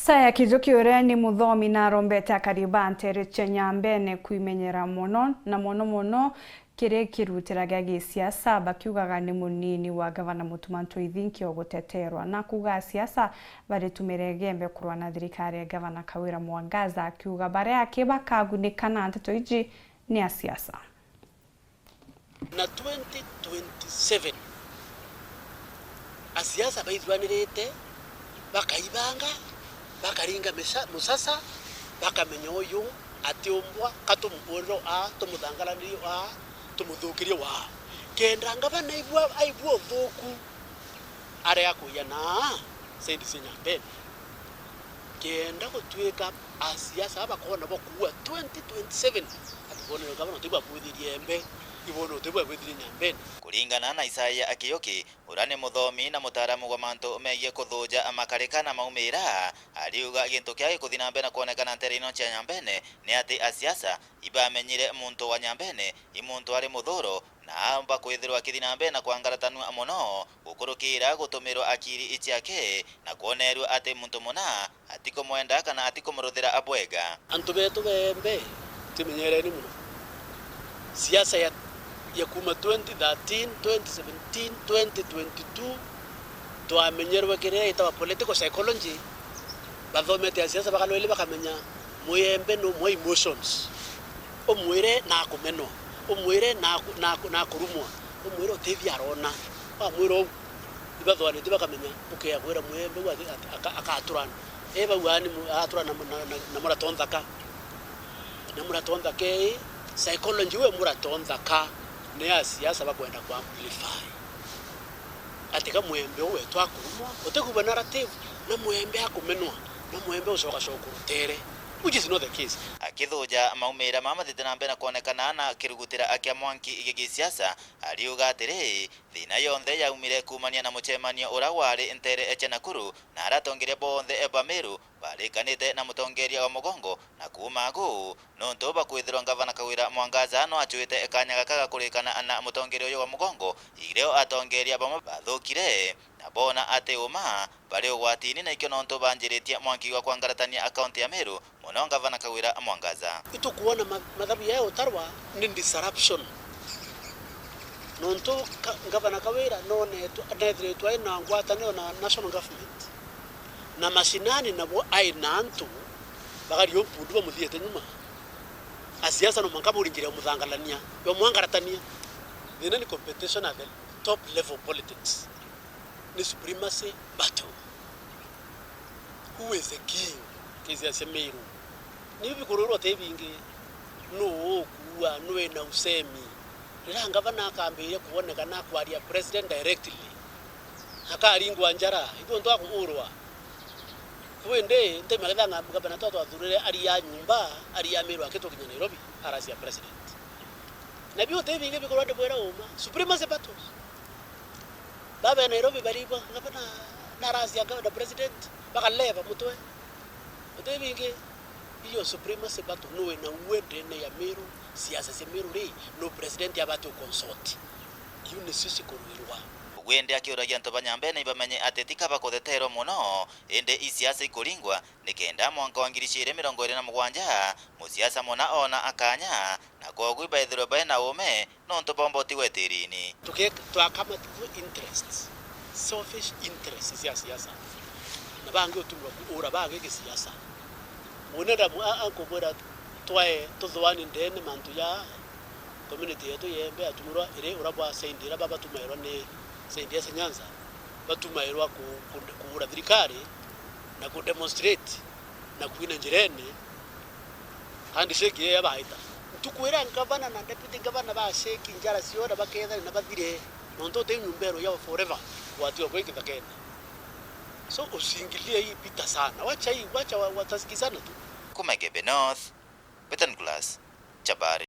Saya Kijoki uria ni muthomi na arombete akariba ntereche Nyambene kwimenyera muno na muno kiria kirutiraga gisiasa bakiugaga ni munini wa gavana Mutumanto Ithinkio guteterwa na kuga siasa baritumire gembe kurwa na thirikari ya gavana Kawira Mwangaza akiuga baria akibakagunikana nteto iji ni ya siasa. Na 2027 asiasa baithwanirite bakaibanga bakaringa musasa bakamenya uyu ati umbwa katumuriro a tumuthangaranio a tumuthukirio wa kenda ngavana aibua thuku aria kuya na sendi Nyambene kenda gutwika asiasa bakona bokuwa 2027 atubone gavana tibwa kwithirie embe ibono tibwa kwithirie Nyambene. Kuringana na Isaya Akioki urane muthomi na mutaramu wa mantu megie kuthuja amakarikana maumira ariuga gintu kiage kuthina mbere kuonekana nterino cia Nyambene ni ati asiasa ibamenyire muntu wa Nyambene imuntu ari muthuro na amba kwithirwa kithina mbere na kwangaratanu muno gukurukira gutumirwa akiri ichiake na kuonerwa ati muntu muna atiko mwenda kana atiko muruthira abwega antu betu bembe timenyereni muno siasa ya kuma 2013, 2017, 2022 twamenyerwa kirira itawa political psychology bathomete siasa bakalwele bakamenya muyembe no mo emotions omwire na kumeno omwire na kurumwa omwire otevi arona omwire ibathwanite bakamenya ukiya kwira muyembe wathi akaturana eba wani aturana na muratonthaka na muratonthaka psychology we muratonthaka ne asiasa bakwenda ku amplify atika mwembe we twakurumwa otekuba narrative na mwembe akumenwa na mwembe ucoka cokurutere which is not the case. Akithuja maumira mamathite na mbere kuonekana na kirugutira akia mwanki igigi siasa ariuga atiri thina yonthe yaumire kumania na muchemanio ura wari ntere eche Nakuru na aratongeria bonthe Ebamiru barikanite na mutongeria wa mugongo na kumagu nonto bakwithirwa gavana Kawira Mwangaza no achuite ekanya gakaga kurikana na mutongeria uyu wa mugongo ireo atongeria bamwe bathukire na bona ati uma bari ugwatini na ikio nonto banjiritie mwanki wa kwangaratania akaunti ya Meru muno gavana Kawira Mwangaza itukuona mathabu yao utarwa ni disruption nonto gavana Kawira none nethiretwa ina ngwatanio na national government na mashinani nabo aina antu bagari ompundu bamuthiete nyuma asiasa no mankaburingiria muthangalania yo mwangaratania thina ni competition at the top level politics ni supremacy battle. Who is the king? Kezi asemeru ni bikururu tebingi no kuwa no na usemi rira gavana akambire kuoneka na kwaria president directly akaringwa njara ibo ndo akumurwa wende ntemerethanga gavana toto athurire ari ya nyumba ari ya Meru akitokinya Nairobi arasi ya president na bio tebingi bikururu ndebwera uma supremacy battle baba Nairobi bariba gavana narasi ya gavana president bakaleva mutwe tebingi iyo supremacy battle no na wende ne ya Meru siasa se Meru ri no president abate consort yune sisi korwirwa gwende akiuragia nto Nyambene ibamenye atetika bakothetero muno ende isiasa ikuringwa nikenda mwanka wa 2027 musiasa mona ona akanya na kogwi baithiro baina ume nonto bomboti wetirini twakama interests selfish interests ya siasa na bangi otumwa ura bangi kisiasa monera anko bora twae tuthwani ndene mantu ya community yetu yembe atumurwa ire urabwa sendira baba tumairwa ne sendira Nyanza batumairwa kuura thirikari na ku demonstrate na kuina njirene handi sheki ye baita tukwira gavana na deputy governor ba sheki njara siona baketha na bathire nonto te nyumbero yao forever watu wako kenda so usingilie hii pita sana wacha watasikizana tu. Kumegebe North, Western Glass, Chabari.